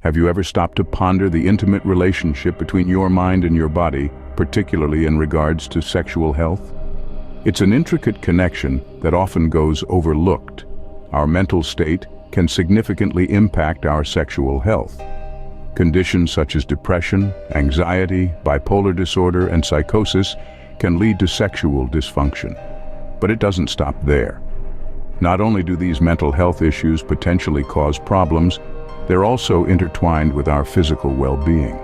Have you ever stopped to ponder the intimate relationship between your mind and your body, particularly in regards to sexual health? It's an intricate connection that often goes overlooked. Our mental state can significantly impact our sexual health. Conditions such as depression, anxiety, bipolar disorder, and psychosis can lead to sexual dysfunction. But it doesn't stop there. Not only do these mental health issues potentially cause problems, they're also intertwined with our physical well-being.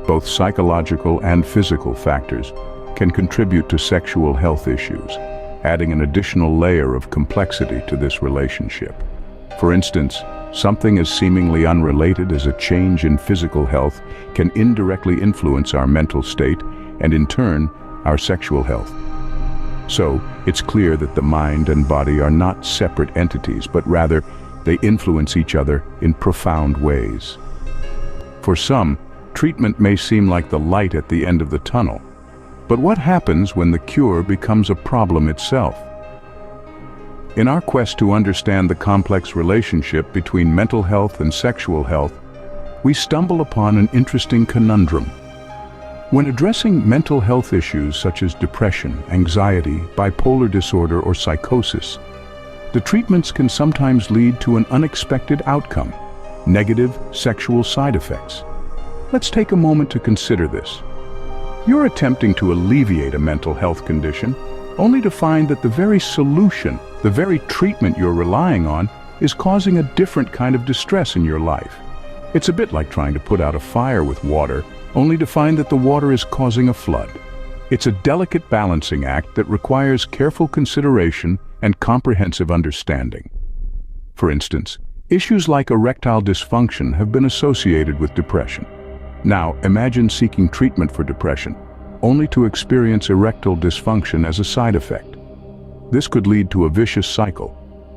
Both psychological and physical factors can contribute to sexual health issues, adding an additional layer of complexity to this relationship. For instance, something as seemingly unrelated as a change in physical health can indirectly influence our mental state and, in turn, our sexual health. So, it's clear that the mind and body are not separate entities, but rather they influence each other in profound ways. For some, treatment may seem like the light at the end of the tunnel. But what happens when the cure becomes a problem itself? In our quest to understand the complex relationship between mental health and sexual health, we stumble upon an interesting conundrum. When addressing mental health issues such as depression, anxiety, bipolar disorder, or psychosis, the treatments can sometimes lead to an unexpected outcome: negative sexual side effects. Let's take a moment to consider this. You're attempting to alleviate a mental health condition, only to find that the very solution, the very treatment you're relying on, is causing a different kind of distress in your life. It's a bit like trying to put out a fire with water, only to find that the water is causing a flood. It's a delicate balancing act that requires careful consideration and comprehensive understanding. For instance, issues like erectile dysfunction have been associated with depression. Now, imagine seeking treatment for depression, only to experience erectile dysfunction as a side effect. This could lead to a vicious cycle,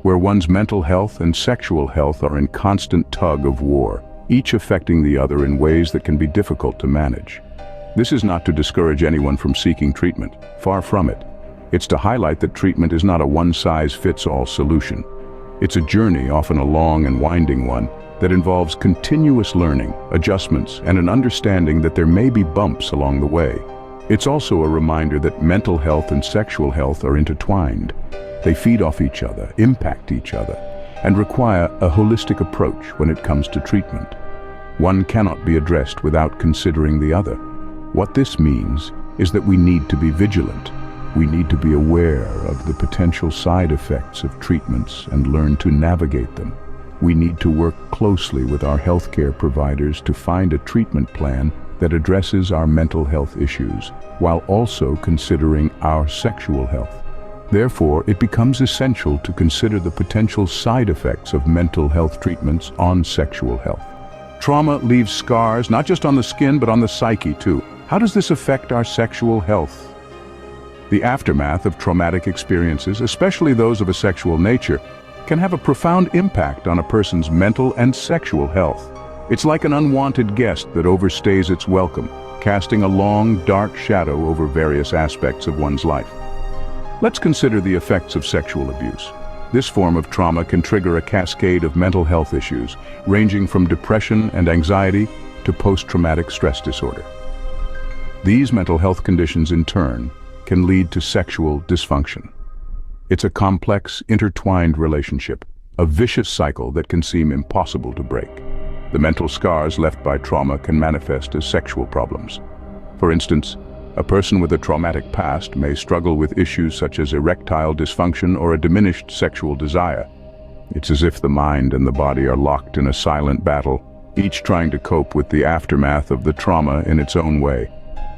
where one's mental health and sexual health are in constant tug of war, each affecting the other in ways that can be difficult to manage. This is not to discourage anyone from seeking treatment, far from it. It's to highlight that treatment is not a one-size-fits-all solution. It's a journey, often a long and winding one, that involves continuous learning, adjustments, and an understanding that there may be bumps along the way. It's also a reminder that mental health and sexual health are intertwined. They feed off each other, impact each other, and require a holistic approach when it comes to treatment. One cannot be addressed without considering the other. What this means is that we need to be vigilant. We need to be aware of the potential side effects of treatments and learn to navigate them. We need to work closely with our healthcare providers to find a treatment plan that addresses our mental health issues, while also considering our sexual health. Therefore, it becomes essential to consider the potential side effects of mental health treatments on sexual health. Trauma leaves scars, not just on the skin, but on the psyche too. How does this affect our sexual health? The aftermath of traumatic experiences, especially those of a sexual nature, can have a profound impact on a person's mental and sexual health. It's like an unwanted guest that overstays its welcome, casting a long, dark shadow over various aspects of one's life. Let's consider the effects of sexual abuse. This form of trauma can trigger a cascade of mental health issues, ranging from depression and anxiety to post-traumatic stress disorder. These mental health conditions, in turn, can lead to sexual dysfunction. It's a complex, intertwined relationship, a vicious cycle that can seem impossible to break. The mental scars left by trauma can manifest as sexual problems. For instance, a person with a traumatic past may struggle with issues such as erectile dysfunction or a diminished sexual desire. It's as if the mind and the body are locked in a silent battle, each trying to cope with the aftermath of the trauma in its own way.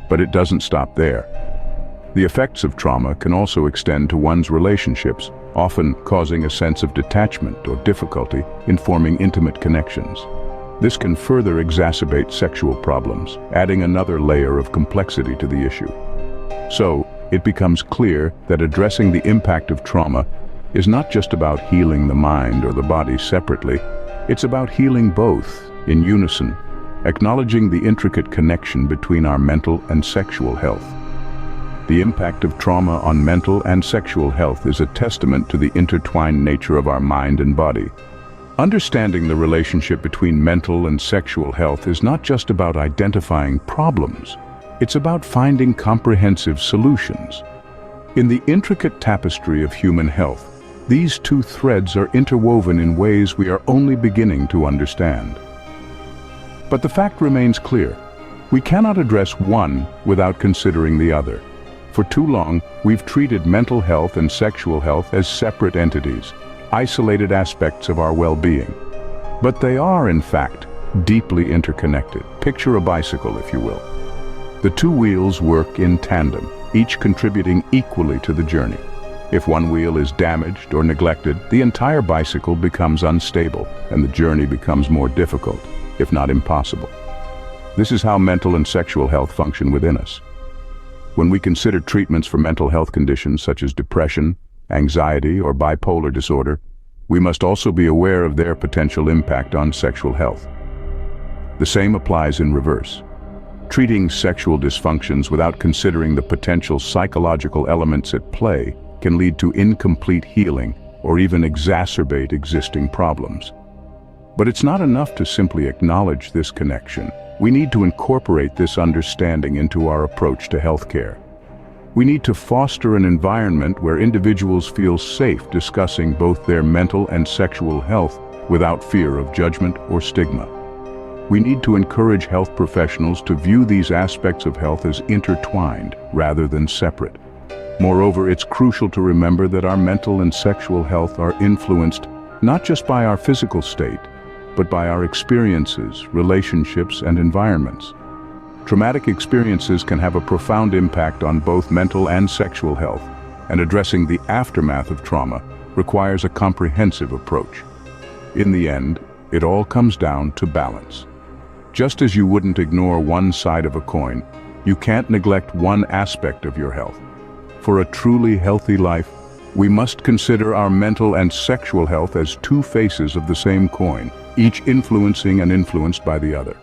But it doesn't stop there. The effects of trauma can also extend to one's relationships, often causing a sense of detachment or difficulty in forming intimate connections. This can further exacerbate sexual problems, adding another layer of complexity to the issue. So, it becomes clear that addressing the impact of trauma is not just about healing the mind or the body separately, it's about healing both in unison, acknowledging the intricate connection between our mental and sexual health. The impact of trauma on mental and sexual health is a testament to the intertwined nature of our mind and body. Understanding the relationship between mental and sexual health is not just about identifying problems. It's about finding comprehensive solutions. In the intricate tapestry of human health, these two threads are interwoven in ways we are only beginning to understand. But the fact remains clear. We cannot address one without considering the other. For too long, we've treated mental health and sexual health as separate entities, isolated aspects of our well-being. But they are, in fact, deeply interconnected. Picture a bicycle, if you will. The two wheels work in tandem, each contributing equally to the journey. If one wheel is damaged or neglected, the entire bicycle becomes unstable, and the journey becomes more difficult, if not impossible. This is how mental and sexual health function within us. When we consider treatments for mental health conditions such as depression, anxiety, or bipolar disorder, we must also be aware of their potential impact on sexual health. The same applies in reverse. Treating sexual dysfunctions without considering the potential psychological elements at play can lead to incomplete healing or even exacerbate existing problems. But it's not enough to simply acknowledge this connection. We need to incorporate this understanding into our approach to healthcare. We need to foster an environment where individuals feel safe discussing both their mental and sexual health without fear of judgment or stigma. We need to encourage health professionals to view these aspects of health as intertwined rather than separate. Moreover, it's crucial to remember that our mental and sexual health are influenced not just by our physical state, but by our experiences, relationships, and environments. Traumatic experiences can have a profound impact on both mental and sexual health, and addressing the aftermath of trauma requires a comprehensive approach. In the end, it all comes down to balance. Just as you wouldn't ignore one side of a coin, you can't neglect one aspect of your health. For a truly healthy life, we must consider our mental and sexual health as two faces of the same coin, each influencing and influenced by the other.